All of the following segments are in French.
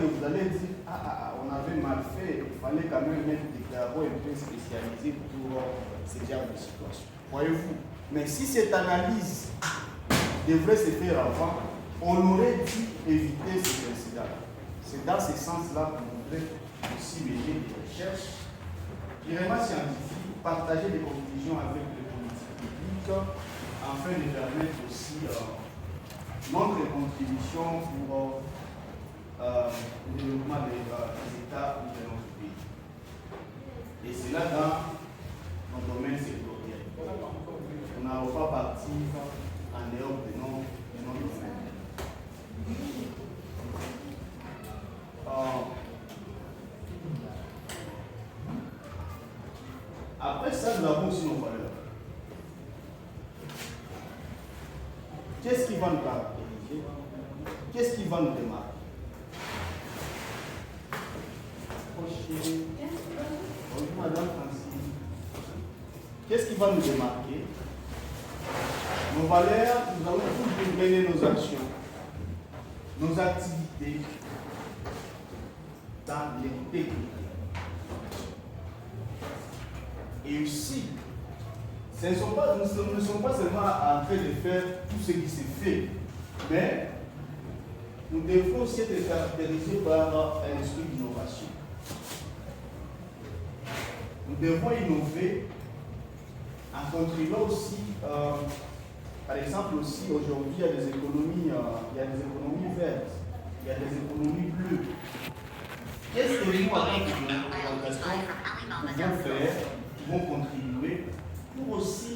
que vous allez dire, on avait mal fait, il fallait quand même mettre des travaux un peu spécialisés pour ce genre de situation. Voyez-vous? Mais si cette analyse devrait se faire avant, on aurait dû éviter ces incidents-là. C'est dans ce sens-là qu'on voudrait aussi mener des recherches vraiment scientifiques, partager des conclusions avec les politiques publiques, afin de permettre aussi notre contribution pour le développement des États ou de notre pays. Et c'est là dans nos domaines sectoriels. On n'a pas parti en dehors de nos domaines. Après ça, nous avons aussi nos valeurs. Qu'est-ce qui va nous caractériser? Qu'est-ce qui va nous démarquer? Bonjour Madame Francine. Qu'est-ce qui va nous démarquer? Nos valeurs, nous allons toujours mener nos actions, nos activités dans l'équité. Et aussi, nous ne sommes pas seulement en train de faire tout ce qui se fait, mais nous devons aussi être caractérisés par un esprit d'innovation. Nous devons innover en contribuant aussi, par exemple aussi aujourd'hui il y a des économies vertes, il y a des économies bleues. Qu'est-ce que nous, en tant qu'organisation, pouvons faire, pouvons contribuer pour aussi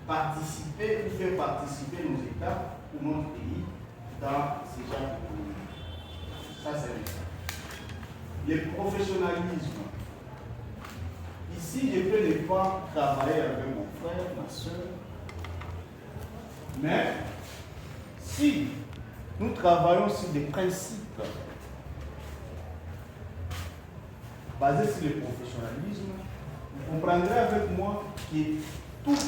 participer ou faire participer nos États ou notre pays dans ces genres d'économie? Ça, c'est le professionnalisme. Ici, je peux ne pas travailler avec mon frère, ma soeur, mais si nous travaillons sur des principes basés sur le professionnalisme, vous comprendrez avec moi que tout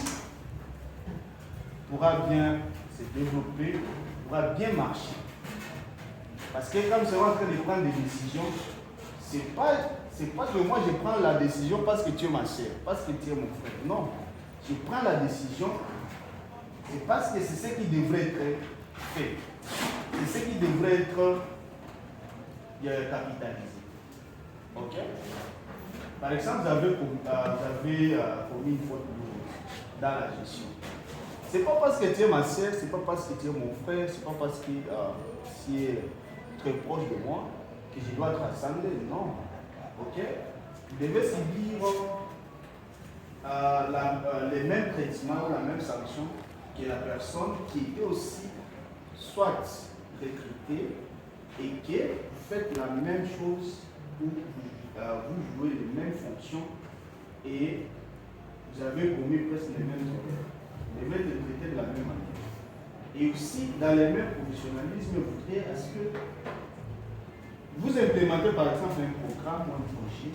pourra bien se développer, pourra bien marcher. Parce que quand nous sommes en train de prendre des décisions, c'est pas que moi je prends la décision parce que tu es ma soeur, parce que tu es mon frère. Non, je prends la décision, c'est parce que c'est ce qui devrait être fait. C'est ce qui devrait être capitalisé. Ok? Par exemple, vous avez commis une faute dans la gestion. C'est pas parce que tu es ma soeur, c'est pas parce que tu es mon frère, c'est pas parce que tu es très proche de moi que je dois te rassembler. Non. Ok? Vous devez subir les mêmes traitements ou la même sanction que la personne qui était aussi soit recrutée et que vous faites la même chose ou vous jouez les mêmes fonctions et vous avez commis presque les mêmes erreurs. Vous devez être traité de la même manière. Et aussi, dans les mêmes professionnalismes, vous voudrez à ce que vous implémentez par exemple un programme ou un projet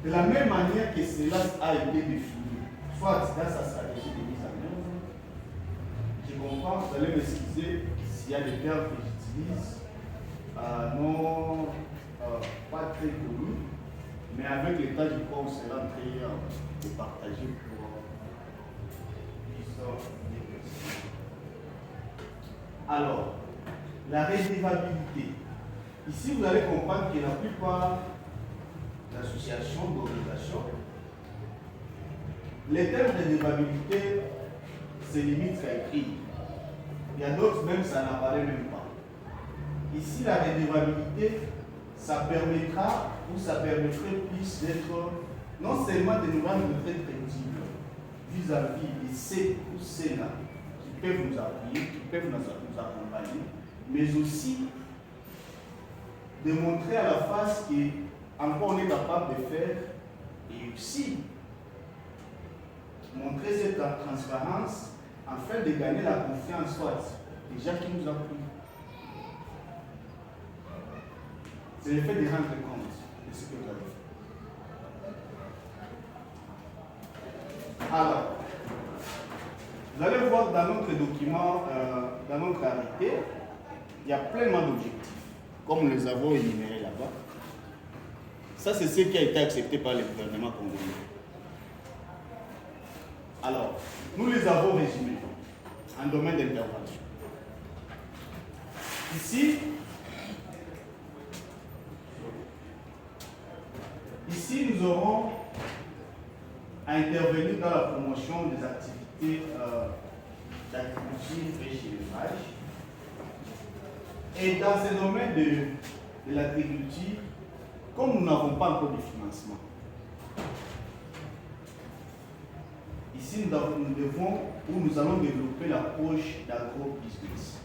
de la même manière que cela a été défini, soit dans sa stratégie de mise en œuvre. Je comprends, vous allez m'excuser s'il y a des termes que j'utilise, non pas très connus, mais avec l'état du corps, on sera en train de partager pour l'histoire des personnes. Alors, la redevabilité. Ici, vous allez comprendre que la plupart d'associations, d'organisations, les termes de redevabilité se limitent à écrire. Il y a d'autres, même ça n'apparaît même pas. Ici, la redevabilité, ça permettra ou ça permettrait plus d'être, non seulement de nous rendre très crédibles vis-à-vis de ces ou ceux-là qui peuvent nous appuyer, qui peuvent nous accompagner, mais aussi de montrer à la face qu'encore on est capable de faire et aussi montrer cette transparence afin de gagner la confiance soit des gens qui nous appuient. C'est le fait de rendre compte de ce que vous avez fait. Alors, vous allez voir dans notre document, dans notre arrêté, il y a pleinement d'objectifs. comme nous les avons énumérés là-bas. Ça, c'est ce qui a été accepté par le gouvernement congolais. Alors, nous les avons résumés en domaine d'intervention. Ici, nous aurons à intervenir dans la promotion des activités d'agriculture et élevage. Et dans ce domaine de l'agriculture, comme nous n'avons pas encore de financement, ici nous allons développer l'approche d'agro-business.